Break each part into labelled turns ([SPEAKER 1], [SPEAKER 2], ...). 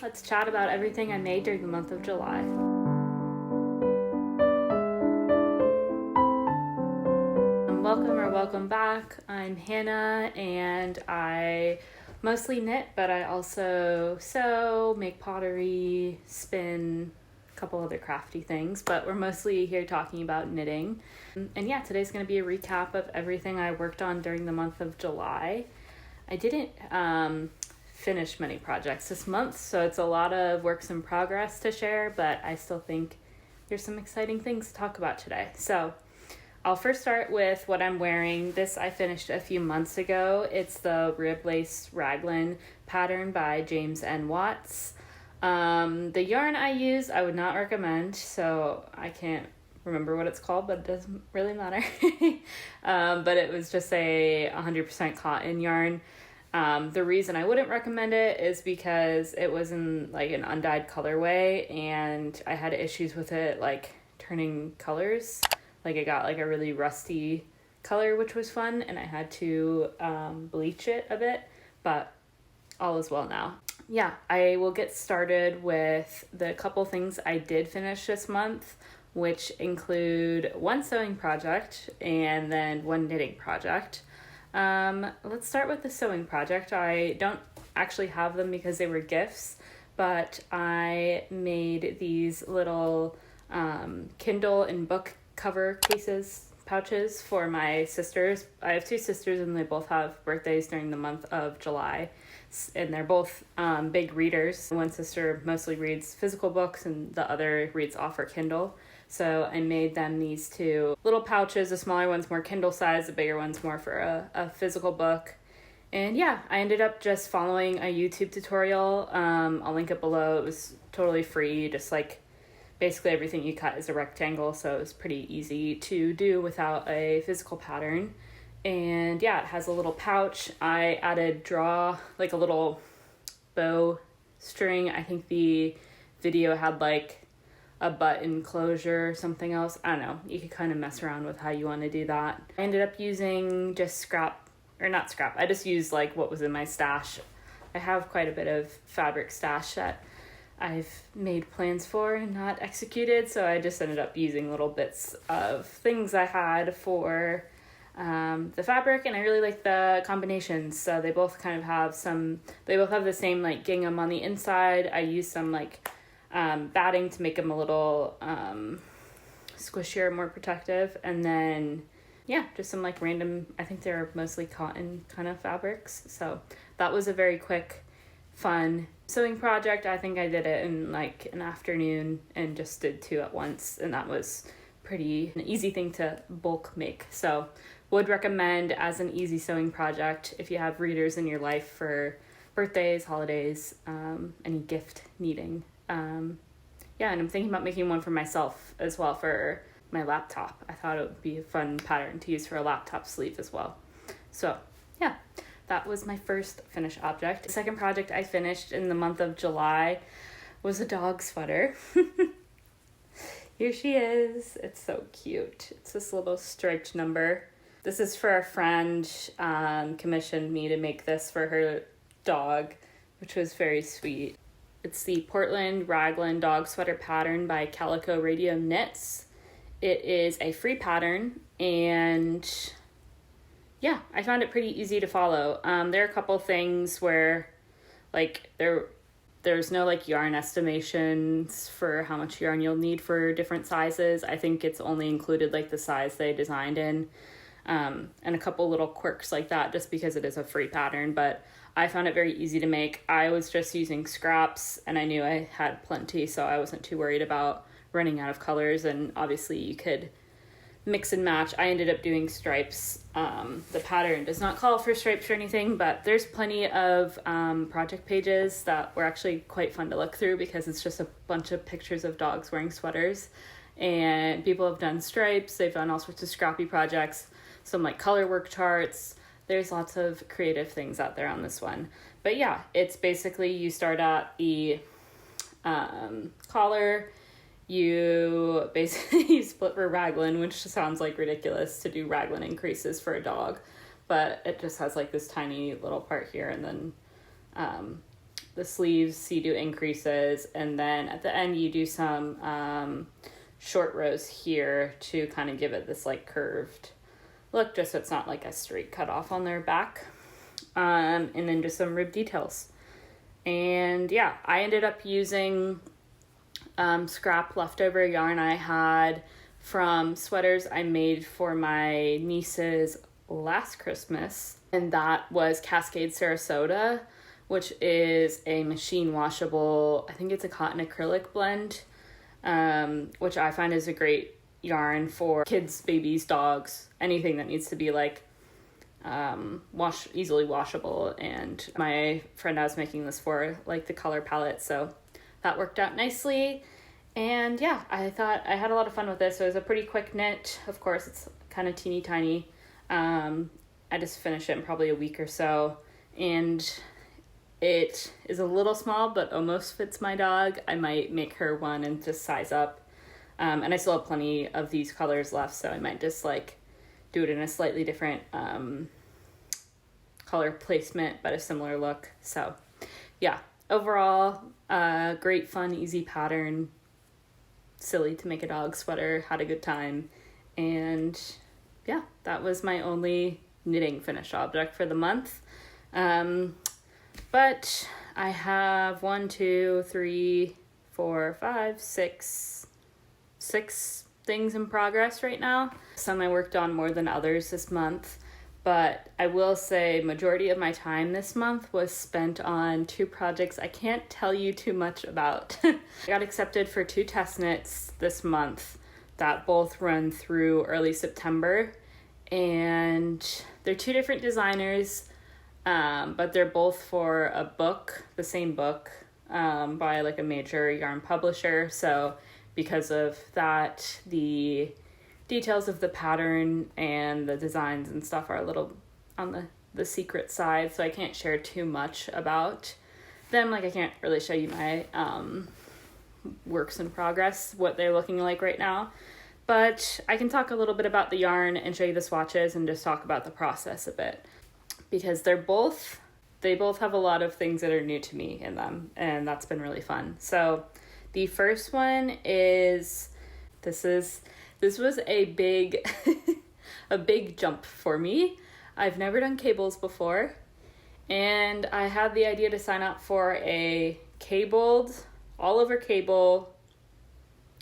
[SPEAKER 1] Let's chat about everything I made during the month of July. Welcome back. I'm Hannah and I mostly knit, but I also sew, make pottery, spin, a couple other crafty things, but we're mostly here talking about knitting. And yeah, today's going to be a recap of everything I worked on during the month of July. I didn't finish many projects this month, so it's a lot of works in progress to share, but I still think there's some exciting things to talk about today. So I'll first start with what I'm wearing. This I finished a few months ago. It's the Rib Lace Raglan pattern by James N. Watts. The yarn I use, I would not recommend, so I can't remember what it's called, but it doesn't really matter. But it was just a 100% cotton yarn. The reason I wouldn't recommend it is because it was in like an undyed colorway, and I had issues with it like turning colors. Like it got like a really rusty color, which was fun, and I had to bleach it a bit, but all is well now. Yeah, I will get started with the couple things I did finish this month, which include one sewing project and then one knitting project. Let's start with the sewing project. I don't actually have them because they were gifts, but I made these little Kindle and book cover cases, pouches for my sisters. I have two sisters and they both have birthdays during the month of July, and they're both big readers. One sister mostly reads physical books and the other reads off her Kindle. So I made them these two little pouches. The smaller one's more Kindle size, the bigger one's more for a physical book. And yeah, I ended up just following a YouTube tutorial. I'll link it below. It was totally free, just like basically everything you cut is a rectangle, so it was pretty easy to do without a physical pattern. And yeah, it has a little pouch. I added like a little bow string. I think the video had like a button closure or something else. I don't know. You could kind of mess around with how you want to do that. I ended up using just not scrap. I just used like what was in my stash. I have quite a bit of fabric stash that I've made plans for and not executed, so I just ended up using little bits of things I had for the fabric, and I really like the combinations. So they both kind of have they both have the same like gingham on the inside. I used some like batting to make them a little squishier, more protective, and then yeah, just some like random, I think they're mostly cotton kind of fabrics. So that was a very quick, fun sewing project. I think I did it in like an afternoon and just did two at once, and that was an easy thing to bulk make. So would recommend as an easy sewing project if you have readers in your life for birthdays, holidays, any gift needing. Yeah, and I'm thinking about making one for myself as well for my laptop. I thought it would be a fun pattern to use for a laptop sleeve as well. So yeah, that was my first finished object. The second project I finished in the month of July was a dog sweater. Here she is. It's so cute. It's this little striped number. This is for a friend, commissioned me to make this for her dog, which was very sweet. It's the Portland Raglan dog sweater pattern by Calico Radio Knits. It is a free pattern, and yeah, I found it pretty easy to follow. There are a couple things where like there's no like yarn estimations for how much yarn you'll need for different sizes. I think it's only included like the size they designed in, and a couple little quirks like that just because it is a free pattern, but I found it very easy to make. I was just using scraps and I knew I had plenty, so I wasn't too worried about running out of colors, and obviously you could mix and match. I ended up doing stripes. The pattern does not call for stripes or anything, but there's plenty of project pages that were actually quite fun to look through because it's just a bunch of pictures of dogs wearing sweaters, and people have done stripes. They've done all sorts of scrappy projects, some like color work charts. There's lots of creative things out there on this one. But yeah, it's basically you start at the collar. You basically split for raglan, which sounds like ridiculous to do raglan increases for a dog, but it just has like this tiny little part here, and then the sleeves, so you do increases, and then at the end you do some short rows here to kind of give it this like curved look, just so it's not like a straight cut off on their back. And then just some rib details. And yeah, I ended up using scrap leftover yarn I had from sweaters I made for my nieces last Christmas, and that was Cascade Sarasota, which is a machine washable, I think it's a cotton acrylic blend, which I find is a great yarn for kids, babies, dogs, anything that needs to be like easily washable. And my friend I was making this for like the color palette, so that worked out nicely. And yeah, I thought I had a lot of fun with this. So it was a pretty quick knit. Of course, it's kind of teeny tiny. I just finished it in probably a week or so, and it is a little small, but almost fits my dog. I might make her one and just size up. And I still have plenty of these colors left, so I might just like do it in a slightly different color placement, but a similar look. So yeah, overall, great fun, easy pattern, silly to make a dog sweater, had a good time. And yeah, that was my only knitting finished object for the month. But I have 6 things in progress right now. Some I worked on more than others this month, but I will say majority of my time this month was spent on 2 projects I can't tell you too much about. I got accepted for 2 test knits this month that both run through early September, and they're 2 different designers, but they're both for a book, the same book, by like a major yarn publisher. So because of that, the details of the pattern and the designs and stuff are a little on the secret side, so I can't share too much about them. Like I can't really show you my works in progress, what they're looking like right now, but I can talk a little bit about the yarn and show you the swatches and just talk about the process a bit, because they both have a lot of things that are new to me in them, and that's been really fun. So the first one is, this was a big a big jump for me. I've never done cables before, and I had the idea to sign up for a cabled, all over cable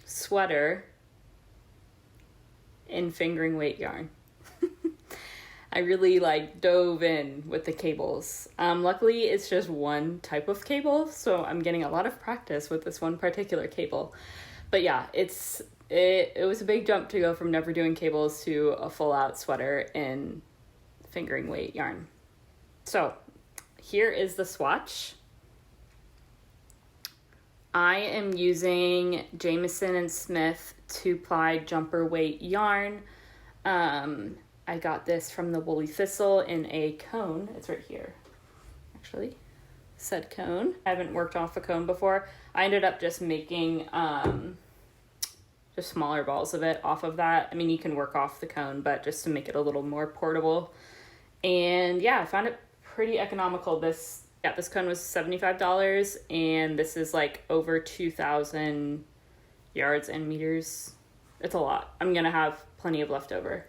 [SPEAKER 1] sweater in fingering weight yarn. I really dove in with the cables. Luckily it's just one type of cable, so I'm getting a lot of practice with this one particular cable. But yeah, it was a big jump to go from never doing cables to a full out sweater in fingering weight yarn. So here is the swatch. I am using Jamieson & Smith 2-ply jumper weight yarn. I got this from the Woolly Thistle in a cone. It's right here, actually, said cone. I haven't worked off a cone before. I ended up just making just smaller balls of it off of that. I mean, you can work off the cone, but just to make it a little more portable. And yeah, I found it pretty economical. This cone was $75, and this is over 2,000 yards and meters. It's a lot. I'm gonna have plenty of leftover.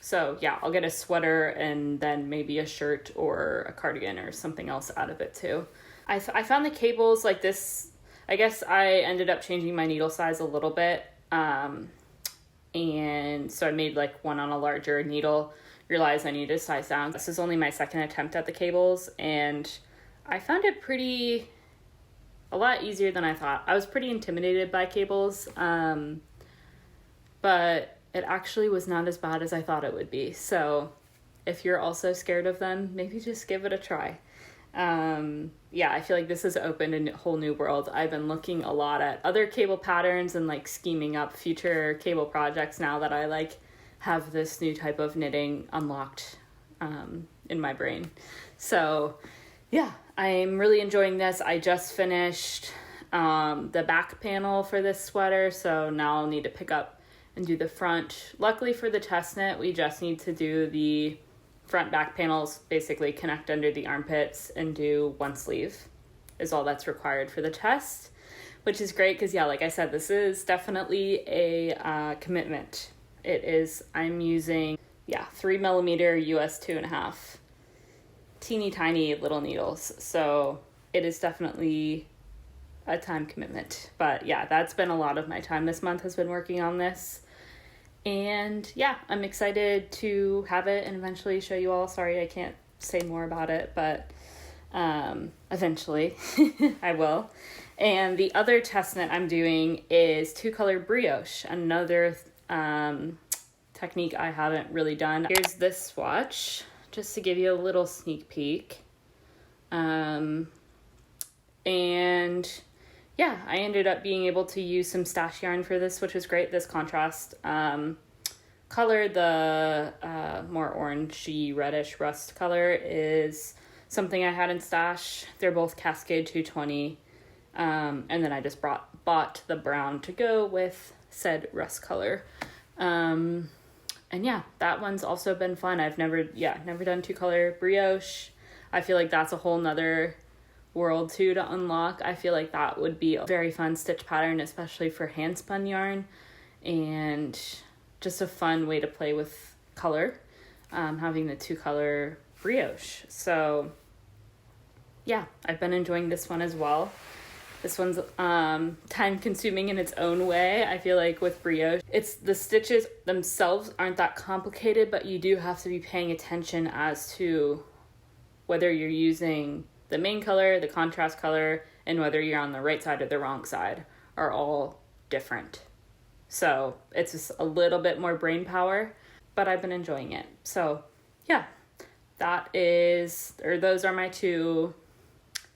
[SPEAKER 1] So yeah, I'll get a sweater and then maybe a shirt or a cardigan or something else out of it too. I found the cables like this. I guess I ended up changing my needle size a little bit. And so I made one on a larger needle, realized I needed to size down. This is only my second attempt at the cables, and I found it a lot easier than I thought. I was pretty intimidated by cables, but it actually was not as bad as I thought it would be. So if you're also scared of them, maybe just give it a try. Yeah, I feel like this has opened a whole new world. I've been looking a lot at other cable patterns and scheming up future cable projects now that I have this new type of knitting unlocked in my brain. So yeah, I'm really enjoying this. I just finished the back panel for this sweater, so now I'll need to pick up and do the front. Luckily for the test knit, we just need to do the front back panels basically connect under the armpits and do one sleeve is all that's required for the test, which is great because, yeah, like I said, this is definitely a commitment. It is, I'm using, 3mm US 2.5, teeny tiny little needles. So it is definitely a time commitment. But yeah, that's been a lot of my time this month has been working on this. And yeah, I'm excited to have it and eventually show you all. Sorry, I can't say more about it, but eventually I will. And the other test knit I'm doing is 2-color brioche, another technique I haven't really done. Here's this swatch, just to give you a little sneak peek. And yeah, I ended up being able to use some stash yarn for this, which was great. This contrast color, the more orangey reddish rust color, is something I had in stash. They're both Cascade 220. And then I just bought the brown to go with said rust color. And yeah, that one's also been fun. I've never done 2-color brioche. I feel like that's a whole nother world too to unlock. I feel like that would be a very fun stitch pattern, especially for hand spun yarn, and just a fun way to play with color, having the 2-color brioche. So yeah, I've been enjoying this one as well. This one's time consuming in its own way. I feel like with brioche, it's the stitches themselves aren't that complicated, but you do have to be paying attention as to whether you're using the main color, the contrast color, and whether you're on the right side or the wrong side are all different. So it's just a little bit more brain power, but I've been enjoying it. So yeah, those are my 2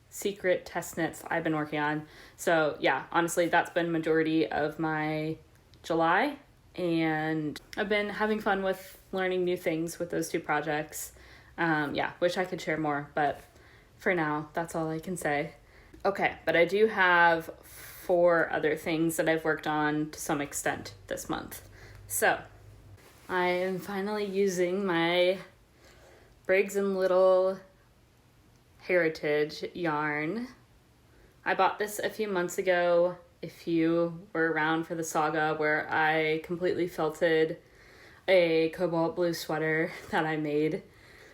[SPEAKER 1] secret test knits I've been working on. So yeah, honestly, that's been majority of my July, and I've been having fun with learning new things with those 2 projects. Wish I could share more, but for now, that's all I can say. Okay, but I do have 4 other things that I've worked on to some extent this month. So I am finally using my Briggs & Little Heritage yarn. I bought this a few months ago, if you were around for the saga where I completely felted a cobalt blue sweater that I made,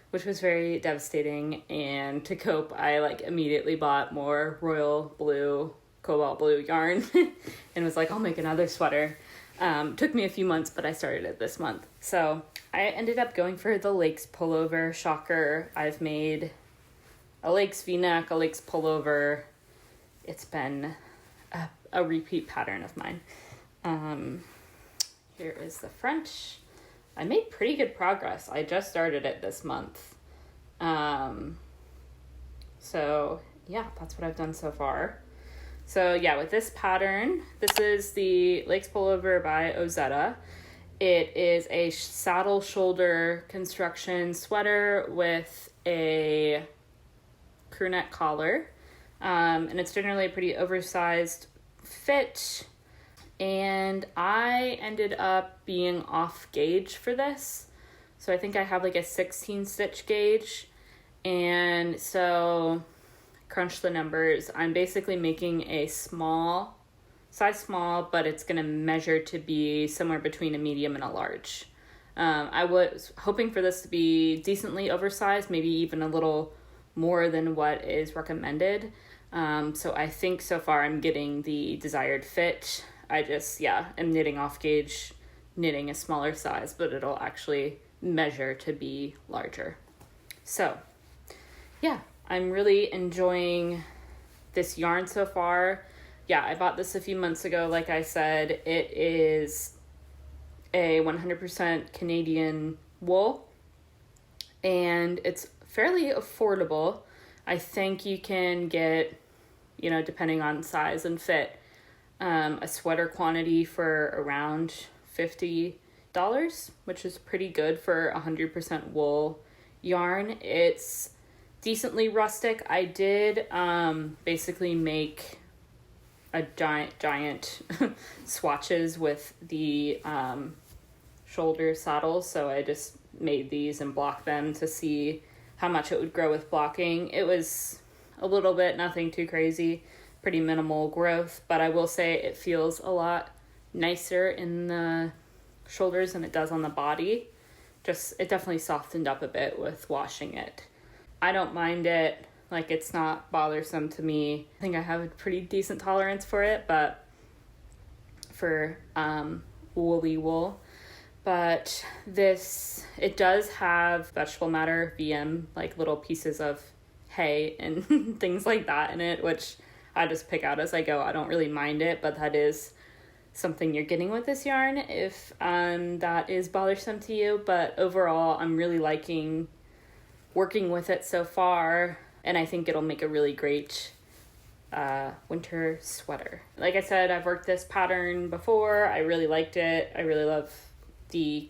[SPEAKER 1] which was very devastating. And to cope, I immediately bought more royal blue, cobalt blue yarn and was like, I'll make another sweater. Took me a few months, but I started it this month. So I ended up going for the Lakes pullover. Shocker, I've made a Lakes v-neck, a Lakes pullover. It's been a repeat pattern of mine. Here is the front. I made pretty good progress. I just started it this month. So yeah, that's what I've done so far. So yeah, with this pattern, this is the Lakes pullover by Ozetta. It is a saddle shoulder construction sweater with a crew neck collar, and it's generally a pretty oversized fit, and I ended up being off gauge for this, so I think I have a 16 stitch gauge, and so crunch the numbers. I'm basically making a size small, but it's going to measure to be somewhere between a medium and a large. I was hoping for this to be decently oversized, maybe even a little more than what is recommended. So I think so far I'm getting the desired fit. I just, am knitting off gauge, knitting a smaller size, but it'll actually measure to be larger. So yeah, I'm really enjoying this yarn so far. Yeah, I bought this a few months ago. Like I said, it is a 100% Canadian wool, and it's fairly affordable. I think you can get, depending on size and fit, a sweater quantity for around $50, which is pretty good for 100% wool yarn. It's decently rustic. I did basically make a giant swatches with the shoulder saddles, so I just made these and blocked them to see how much it would grow with blocking. It was a little bit, nothing too crazy, pretty minimal growth, but I will say it feels a lot nicer in the shoulders than it does on the body. It definitely softened up a bit with washing it. I don't mind it, like it's not bothersome to me. I think I have a pretty decent tolerance for it, but for woolly wool. But this, it does have vegetable matter, VM, like little pieces of hay and things like that in it, which I just pick out as I go. I don't really mind it, but that is something you're getting with this yarn if that is bothersome to you. But overall, I'm really liking working with it so far, and I think it'll make a really great winter sweater. Like I said, I've worked this pattern before. I really liked it. I really love the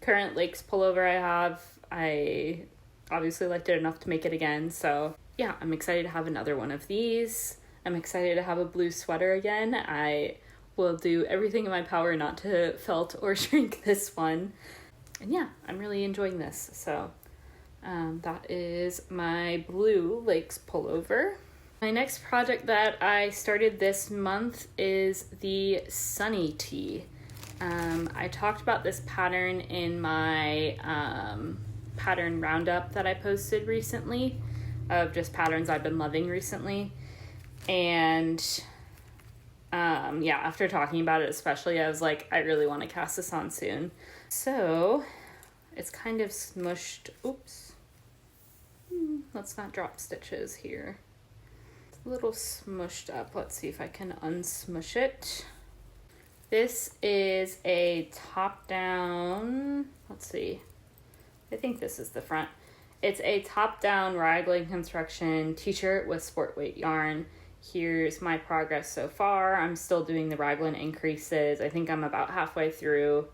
[SPEAKER 1] current Lakes pullover I have. I obviously liked it enough to make it again, so yeah, I'm excited to have another one of these. I'm excited to have a blue sweater again. I will do everything in my power not to felt or shrink this one. And yeah, I'm really enjoying this. So that is my blue Lakes pullover. My next project that I started this month is the Sunny Tee. I talked about this pattern in my pattern roundup that I posted recently of just patterns I've been loving recently. And yeah, after talking about it especially, I was like, I really want to cast this on soon. So it's kind of smushed. Oops. Let's not drop stitches here. It's a little smushed up. Let's see if I can unsmush it. This is a top-down, let's see, I think this is the front. It's a top-down Raglan construction t-shirt with sport weight yarn. Here's my progress so far. I'm still doing the Raglan increases. I think I'm about halfway through.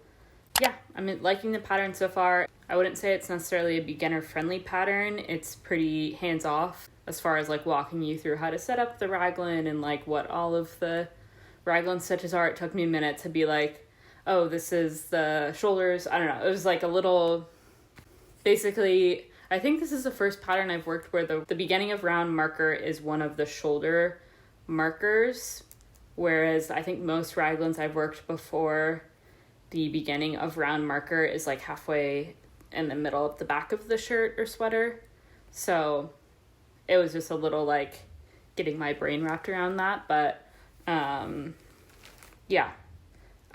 [SPEAKER 1] Yeah, I'm liking the pattern so far. I wouldn't say it's necessarily a beginner-friendly pattern. It's pretty hands-off as far as like walking you through how to set up the Raglan and like what all of the Raglan stitches are. It took me a minute to be like, oh, this is the shoulders. I don't know. It was like a little, basically, I think this is the first pattern I've worked where the beginning of round marker is one of the shoulder markers, whereas I think most Raglans I've worked before, the beginning of round marker is like halfway in the middle of the back of the shirt or sweater. So it was just a little like getting my brain wrapped around that, but yeah,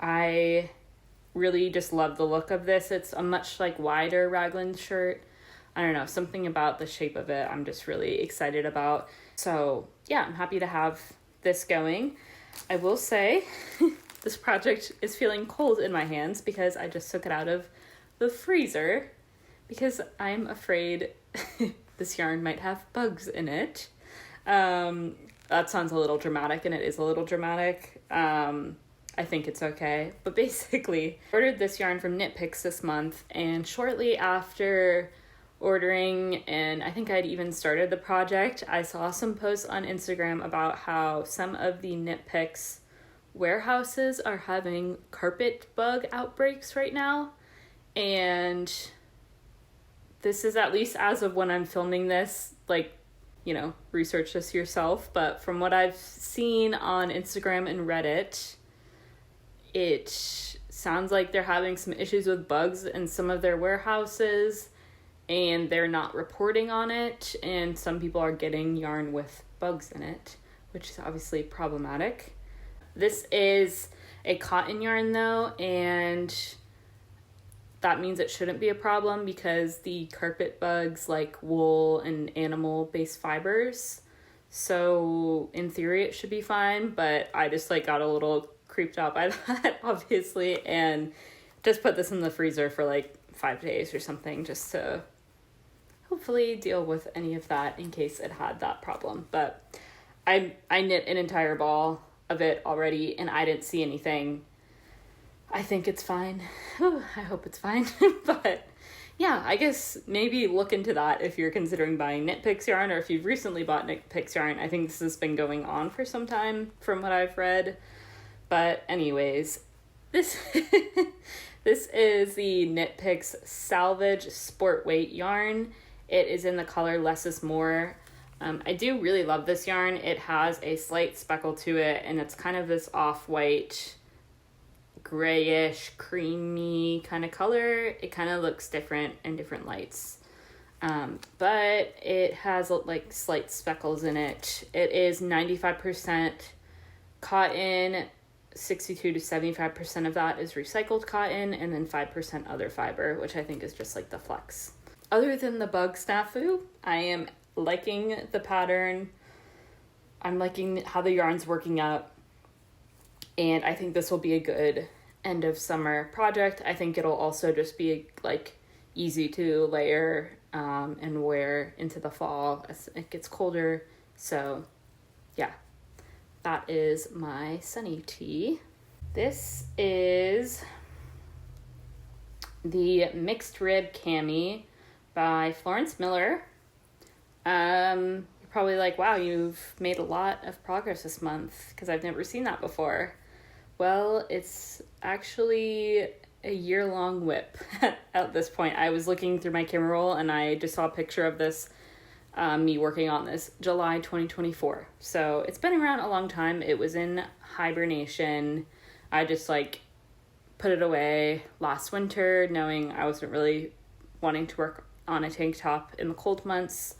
[SPEAKER 1] I really just love the look of this. It's a much like wider Raglan shirt. I don't know, something about the shape of it I'm just really excited about. So yeah, I'm happy to have this going. I will say this project is feeling cold in my hands because I just took it out of the freezer because I'm afraid this yarn might have bugs in it. That sounds a little dramatic, and it is a little dramatic. I think it's okay. But basically, I ordered this yarn from Knit Picks this month, and shortly after ordering, and I think I'd even started the project, I saw some posts on Instagram about how some of the Knit Picks warehouses are having carpet bug outbreaks right now. And this is, at least as of when I'm filming this, like, you know, research this yourself, but from what I've seen on Instagram and Reddit, it sounds like they're having some issues with bugs in some of their warehouses, and they're not reporting on it, and some people are getting yarn with bugs in it, which is obviously problematic. This is a cotton yarn though, and that means it shouldn't be a problem because the carpet bugs like wool and animal-based fibers. So in theory it should be fine, but I just like got a little creeped out by that, obviously, and just put this in the freezer for like 5 days or something just to hopefully deal with any of that in case it had that problem. But I knit an entire ball of it already and I didn't see anything. I think it's fine. I hope it's fine. But yeah, I guess maybe look into that if you're considering buying Knit Picks yarn, or if you've recently bought Knit Picks yarn. I think this has been going on for some time from what I've read. But anyways, This this is the Knit Picks Salvage Sport Weight yarn. It is in the color Less is More. I do really love this yarn. It has a slight speckle to it, and it's kind of this off-white, grayish, creamy kind of color. It kind of looks different in different lights. But it has like slight speckles in it. It is 95% cotton, 62 to 75% of that is recycled cotton, and then 5% other fiber, which I think is just like the flex. Other than the bug snafu, I am liking the pattern. I'm liking how the yarn's working out, and I think this will be a good end of summer project. I think it'll also just be like easy to layer and wear into the fall as it gets colder. So yeah, that is my sunny tee. This is the Mixed Rib Cami by Florence Miller. You're probably like, wow, you've made a lot of progress this month, because I've never seen that before. Well, it's actually a year-long whip at this point. I was looking through my camera roll and I just saw a picture of this, me working on this, July 2024. So it's been around a long time. It was in hibernation. I just like put it away last winter, knowing I wasn't really wanting to work on a tank top in the cold months.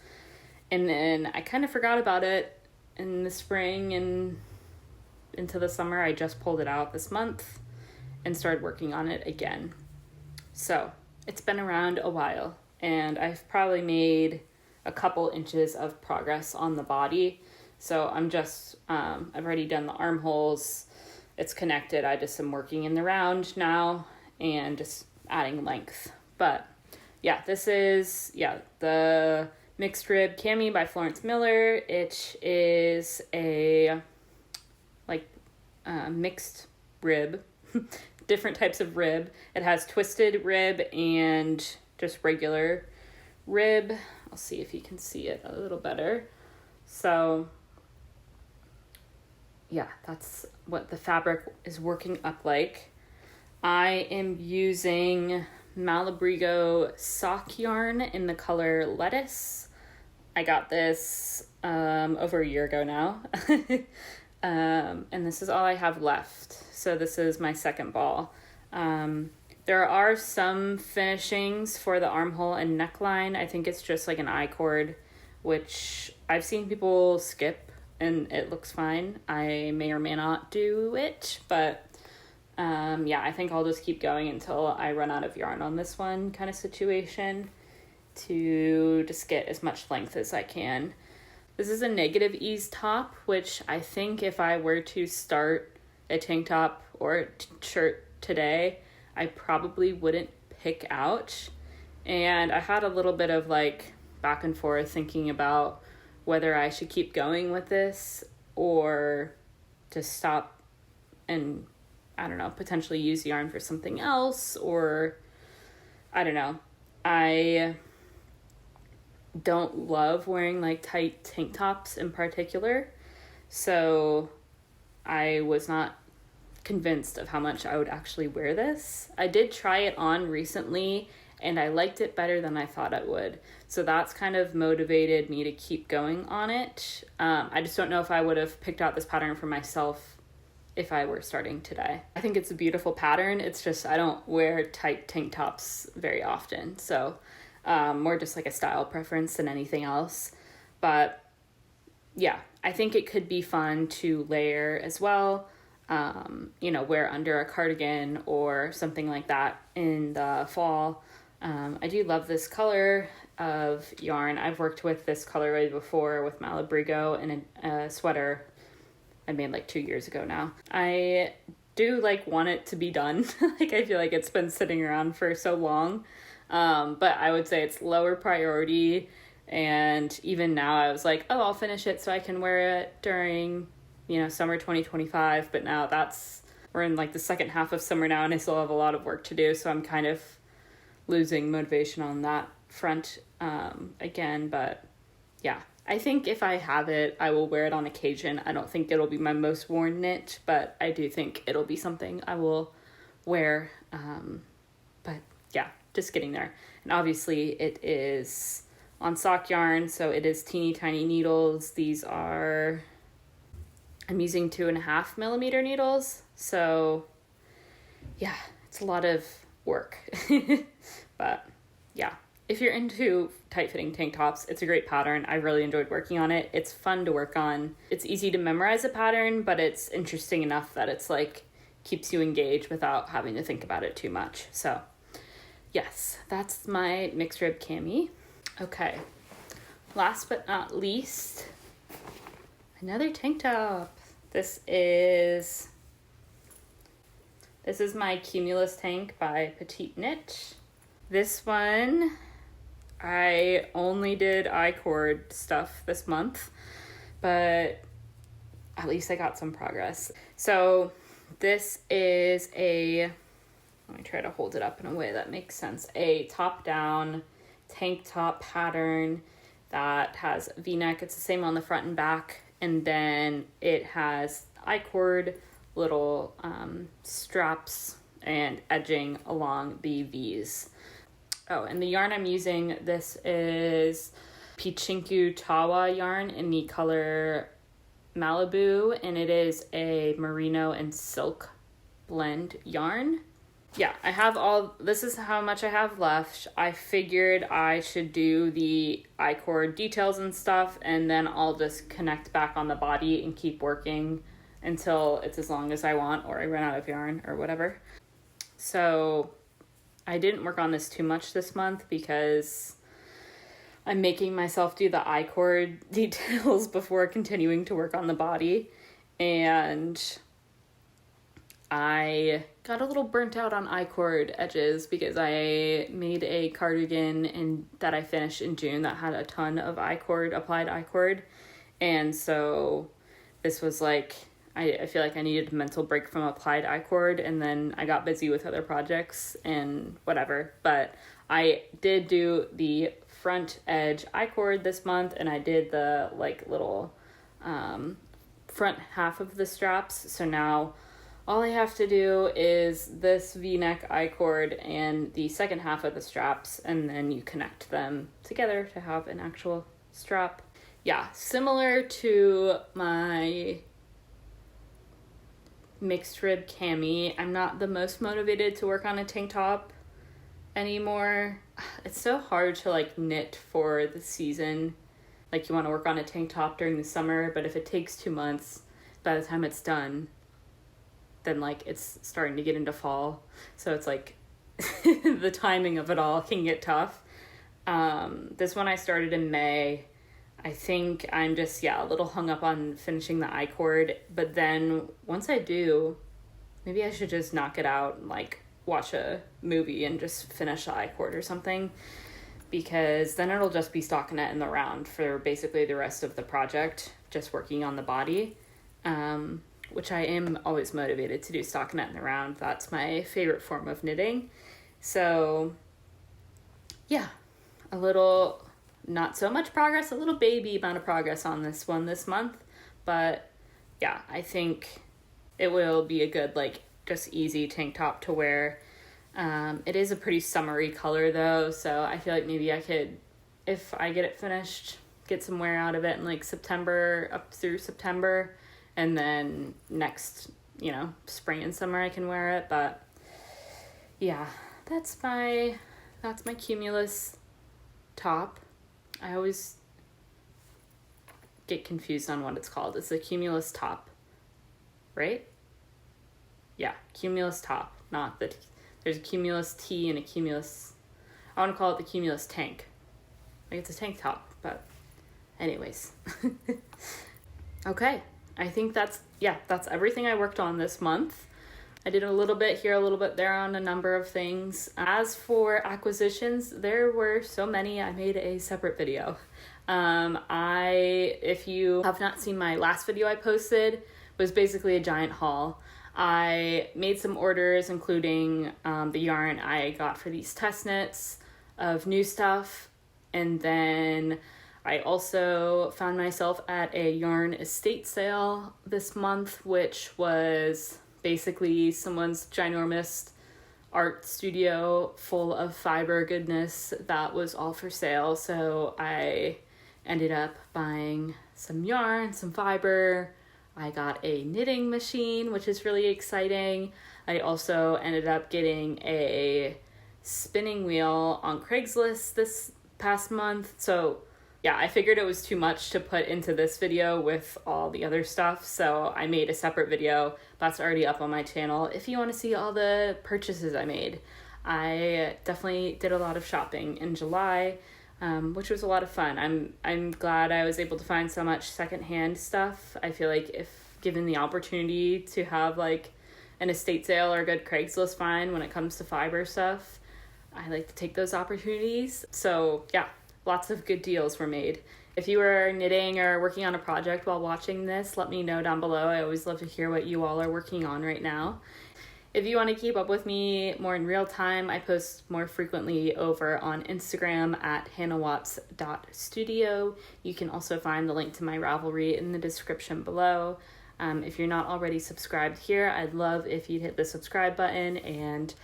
[SPEAKER 1] And then I kind of forgot about it in the spring and into the summer. I just pulled it out this month and started working on it again. So it's been around a while, and I've probably made a couple inches of progress on the body. So I'm just, I've already done the armholes. It's connected. I just am working in the round now and just adding length. But yeah, this is, the Mixed Rib Cami by Florence Miller. It is a mixed rib, different types of rib. It has twisted rib and just regular rib. I'll see if you can see it a little better. So yeah, that's what the fabric is working up like. I am using Malabrigo sock yarn in the color Lettuce. I got this over a year ago now. And this is all I have left. So this is my second ball. There are some finishings for the armhole and neckline. I think it's just like an I-cord, which I've seen people skip and it looks fine. I may or may not do it, but I think I'll just keep going until I run out of yarn on this one kind of situation to just get as much length as I can. This is a negative ease top, which I think if I were to start a tank top or a shirt today, I probably wouldn't pick out. And I had a little bit of like back and forth thinking about whether I should keep going with this or just stop and, I don't know, potentially use yarn for something else, or I don't know. I don't love wearing like tight tank tops in particular, so I was not convinced of how much I would actually wear this. I did try it on recently and I liked it better than I thought I would, so that's kind of motivated me to keep going on it. I just don't know if I would have picked out this pattern for myself if I were starting today. I think it's a beautiful pattern. It's just I don't wear tight tank tops very often, so more just like a style preference than anything else. But yeah, I think it could be fun to layer as well, wear under a cardigan or something like that in the fall. I do love this color of yarn. I've worked with this colorway before with Malabrigo in a sweater I made like 2 years ago now. I do like want it to be done. Like I feel like it's been sitting around for so long. But I would say it's lower priority, and even now I was like, oh, I'll finish it so I can wear it during, summer 2025, but now we're in like the second half of summer now and I still have a lot of work to do, so I'm kind of losing motivation on that front again. But yeah, I think if I have it, I will wear it on occasion. I don't think it'll be my most worn knit, but I do think it'll be something I will wear. But yeah, just getting there. And obviously it is on sock yarn, so it is teeny tiny needles. These are, I'm using 2.5 millimeter needles. So yeah, it's a lot of work. But yeah, if you're into tight fitting tank tops, it's a great pattern. I really enjoyed working on it. It's fun to work on. It's easy to memorize a pattern, but it's interesting enough that it's like keeps you engaged without having to think about it too much. So yes, that's my mixed rib cami. Okay, last but not least, another tank top. This is my Cumulus tank by Petite Knit. This one, I only did I-cord stuff this month, but at least I got some progress. So this is let me try to hold it up in a way that makes sense, a top-down tank top pattern that has V-neck. It's the same on the front and back, and then it has I-cord little straps and edging along the V's. Oh, and the yarn I'm using, this is Pichinku Tawa yarn in the color Malibu, and it is a merino and silk blend yarn. Yeah, I have this is how much I have left. I figured I should do the I-cord details and stuff, and then I'll just connect back on the body and keep working until it's as long as I want, or I run out of yarn or whatever. So I didn't work on this too much this month because I'm making myself do the I-cord details before continuing to work on the body. And I got a little burnt out on I-cord edges because I made a cardigan that I finished in June that had a ton of applied I-cord. And so this was like, I feel like I needed a mental break from applied I-cord, and then I got busy with other projects and whatever. But I did do the front edge I-cord this month, and I did the like little front half of the straps. So now all I have to do is this V-neck I-cord and the second half of the straps, and then you connect them together to have an actual strap. Yeah, similar to my mixed rib cami, I'm not the most motivated to work on a tank top anymore. It's so hard to like knit for the season. Like you want to work on a tank top during the summer, but if it takes 2 months, by the time it's done, then like it's starting to get into fall. So it's like the timing of it all can get tough. This one I started in May. I think I'm just, a little hung up on finishing the I-cord, but then once I do, maybe I should just knock it out and like watch a movie and just finish the I-cord or something, because then it'll just be stockinette in the round for basically the rest of the project, just working on the body, which I am always motivated to do stockinette in the round. That's my favorite form of knitting. So yeah, a little, not so much progress, a little baby amount of progress on this one this month, but yeah, I think it will be a good, like, just easy tank top to wear. It is a pretty summery color though, so I feel like maybe I could, if I get it finished, get some wear out of it in like September, up through September, and then next, spring and summer I can wear it. But yeah, that's my Cumulus top. I always get confused on what it's called. It's a Cumulus top, right? Yeah, Cumulus top, not the, there's a Cumulus T and a Cumulus, I want to call it the Cumulus tank. Like it's a tank top, but anyways. Okay, I think that's everything I worked on this month. I did a little bit here, a little bit there on a number of things. As for acquisitions, there were so many, I made a separate video. If you have not seen my last video I posted, was basically a giant haul. I made some orders, including the yarn I got for these test knits of new stuff. And then I also found myself at a yarn estate sale this month, which was basically someone's ginormous art studio full of fiber goodness that was all for sale. So I ended up buying some yarn, some fiber. I got a knitting machine, which is really exciting. I also ended up getting a spinning wheel on Craigslist this past month. So yeah, I figured it was too much to put into this video with all the other stuff, so I made a separate video that's already up on my channel if you want to see all the purchases I made. I definitely did a lot of shopping in July, which was a lot of fun. I'm glad I was able to find so much secondhand stuff. I feel like if given the opportunity to have like an estate sale or a good Craigslist find when it comes to fiber stuff, I like to take those opportunities. So yeah, lots of good deals were made. If you are knitting or working on a project while watching this, let me know down below. I always love to hear what you all are working on right now. If you want to keep up with me more in real time, I post more frequently over on Instagram at hannahwatts.studio. You can also find the link to my Ravelry in the description below. If you're not already subscribed here, I'd love if you'd hit the subscribe button and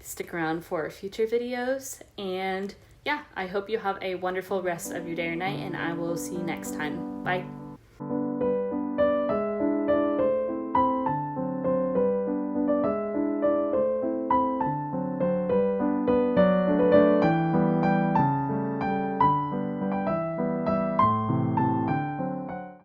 [SPEAKER 1] stick around for future videos. And yeah, I hope you have a wonderful rest of your day or night, and I will see you next time. Bye.